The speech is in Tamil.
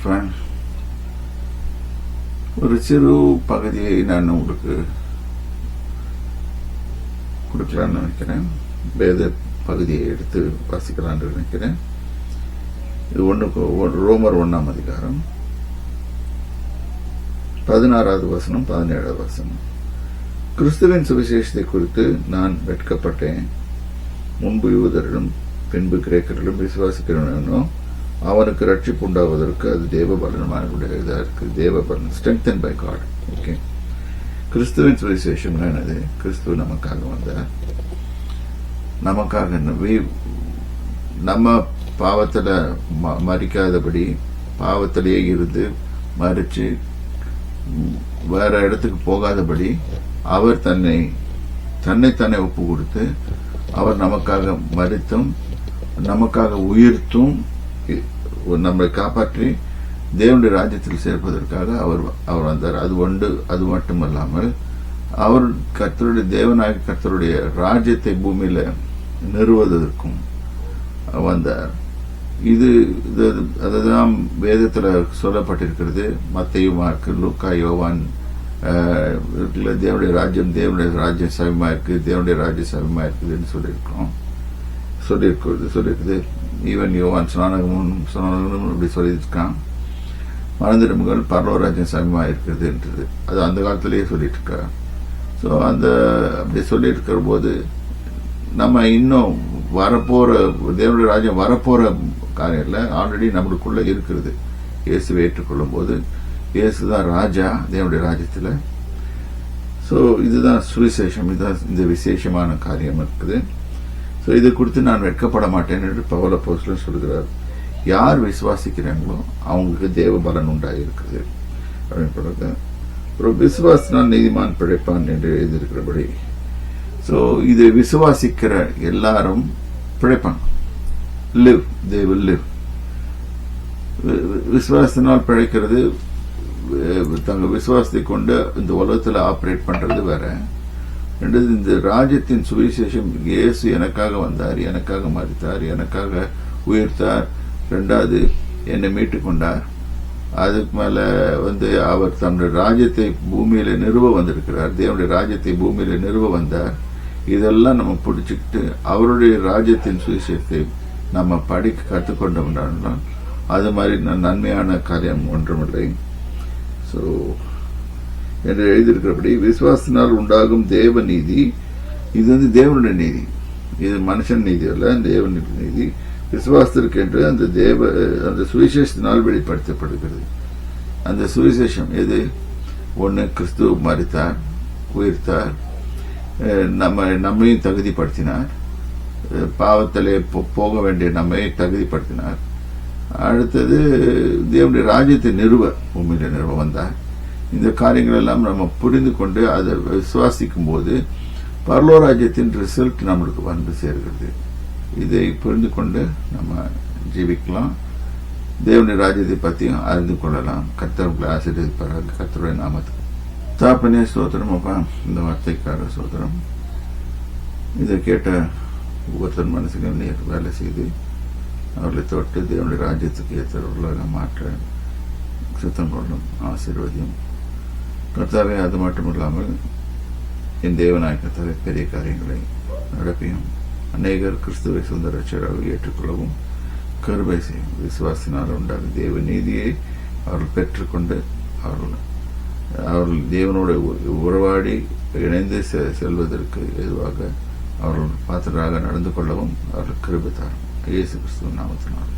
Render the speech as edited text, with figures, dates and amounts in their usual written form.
ஃப்ரெண்ட், ஒரு சிறு பகுதியை நான் உங்களுக்கு கொடுக்கலான்னு நினைக்கிறேன். வேத பகுதியை எடுத்து வாசிக்கலான்னு நினைக்கிறேன். இது ரோமர் 1ஆம் அதிகாரம் 16வது வசனம் 17வது வசனம். கிறிஸ்துவின் சுவிசேஷத்தை குறித்து நான் வெட்கப்பட்டேன். முன்பு யூதரிலும் பின்பு கிரேக்கரிலும் விசுவாசிக்கிறவனோ அவனுக்கு ரட்சிப்பு உண்டாவதற்கு அது தேவபலனுடையதா இருக்கு. தேவபலன் strengthened by God. ஓகே, கிறிஸ்துவின் சுவிசேஷம் என்னது? கிறிஸ்துவ நமக்காக வந்தார். நமக்காக நம்ம பாவத்துல மறிக்காதபடி, பாவத்திலேயே இருந்து மறிச்சு வேற இடத்துக்கு போகாதபடி அவர் தன்னை ஒப்பு கொடுத்து அவர் நமக்காக மரித்தும் நமக்காக உயிர்த்தும் நம்மை காப்பாற்றி தேவனுடைய ராஜ்யத்தில் சேர்ப்பதற்காக அவர் வந்தார். அது மட்டுமல்லாமல் அவர் கர்த்தருடைய தேவனாக கர்த்தருடைய ராஜ்யத்தை பூமியில நிறுவுவதற்கும் வந்தார். அதுதான் வேதத்துல சொல்லப்பட்டிருக்கிறது. மத்தேயு, மார்க்கு, லூக்கா, யோவான் தேவனுடைய ராஜ்யம் சமயமா இருக்கு, தேவனுடைய ராஜ்யம் சமயமா இருக்குதுன்னு சொல்லியிருக்குது. ஈவன் யோவான் ஸ்நானகமும் இப்படி சொல்லியிருக்கான். மனதிரும்புகள் பரலோராஜ்யம் சமயமா இருக்குதுன்றது அது அந்த காலத்திலேயே சொல்லிட்டு இருக்காரு. ஸோ அப்படி சொல்லிட்டு இருக்கிற போது நம்ம இன்னும் வரப்போற தேவனுடைய ராஜ்யம் வரப்போற காரியம் இல்லை, ஆல்ரெடி நம்மளுக்குள்ள இருக்கிறது. இயேசுவை ஏற்றுக்கொள்ளும் போது இயேசுதான் ராஜா தேவனுடைய ராஜ்யத்துல. ஸோ இதுதான் சுவிசேஷம், இதுதான் இந்த விசேஷமான காரியம் இருக்குது. ஸோ இதை குறித்து நான் வெட்கப்பட மாட்டேன் என்று பவுல் அப்போஸ்தலன் சொல்கிறார். யார் விசுவாசிக்கிறாங்களோ அவங்களுக்கு தேவ பலன் உண்டாயிருக்குது அப்படின்னு சொல்றது. ஒரு விசுவாசினால் நீதிமான் பிழைப்பான் என்று எழுதியிருக்கிறபடி, ஸோ இதை விசுவாசிக்கிற எல்லாரும் பிழைப்பாங்க. Live, they will live. விசுவாசத்தினால் பிழைக்கிறது, தங்க விசுவாசத்தை கொண்டு இந்த உலகத்தில் ஆப்ரேட் பண்றது வேற. ரெண்டாவது, இந்த ராஜ்யத்தின் சுவிசேஷம், இயேசு எனக்காக வந்தார், எனக்காக மரித்தார், எனக்காக உயிர்த்தார். ரெண்டாவது, என்னை மீட்டுக் கொண்டார். அதுக்கு மேல அவர் தன்னுடைய ராஜ்யத்தை பூமியில நிறுவ வந்திருக்கிறார். தேவனுடைய ராஜ்யத்தை பூமியில நிறுவ வந்தார். இதெல்லாம் நம்ம பிடிச்சுக்கிட்டு அவருடைய ராஜ்யத்தின் சுவிசேஷத்தை நம்ம படிக்க கற்றுக்கொண்டோம்னா அது மாதிரி நன்மையான காரியம் ஒன்றுமில்லை. ஸோ என்று எழுதியிருக்கிறபடி, விசுவாசத்தினால் உண்டாகும் தேவ நீதி, இது தேவனுடைய நீதி, இது மனுஷன் நீதி அல்ல, தேவனுடைய நீதி. விசுவாசத்திற்கு என்று அந்த சுவிசேஷத்தினால் வெளிப்படுத்தப்படுகிறது. அந்த சுவிசேஷம் எது? ஒன்று, கிறிஸ்து மரித்தார், உயிர்த்தார், நம்மையும் தகுதிப்படுத்தினார், பாவத்திலே போக வேண்டிய நம்மை தகுதிப்படுத்தினார். அடுத்தது, தேவனுடைய ராஜ்யத்தை பூமியில நிறுவ வந்தார். இந்த காரியங்கள் எல்லாம் நம்ம புரிந்து கொண்டு அதை விசுவாசிக்கும் போது பரலோராஜ்யத்தின் ரிசல்ட் நம்மளுக்கு வந்து சேர்கிறது. இதை புரிந்து கொண்டு நம்ம ஜீவிக்கலாம், தேவனுடைய ராஜ்யத்தை பற்றியும் அறிந்து கொள்ளலாம். கர்த்தருக்குள்ள ஆசீர்வதிப்பார்கள். கர்த்தருடைய நாமத்துக்கு தாப்பனே ஸ்தோத்திரம். அப்பா, இந்த வார்த்தைக்கார ஸ்தோத்திரம். இதை கேட்ட ஒவ்வொருத்தர் மனசுக்கு நீர் வேலை செய்து அவர்களை தொட்டு தேவனுடைய ராஜ்யத்துக்கு ஏற்றவர்களாக மாற்ற சுத்தம் கொள்ளும், ஆசீர்வதியும் கர்த்தாவே. அது மட்டும் இல்லாமல் என் தேவனாய் கர்த்தாவே பெரிய காரியங்களை நடப்பியும் அநேகர் கிறிஸ்துவை சொந்த ரட்சகராக ஏற்றுக்கொள்ளவும் கருபை செய்யும். விசுவாசினால் உண்டாகும் தேவ நீதியை அவர்கள் பெற்றுக்கொண்டு அவர்கள் தேவனோடு உறவாடி இணைந்து செல்வதற்கு எதுவாக அவர்கள் பாத்திரராக நடந்து கொள்ளவும் அவர்கள் கிருபை தாரும். இயேசு கிறிஸ்துவின் நாமத்தினால்.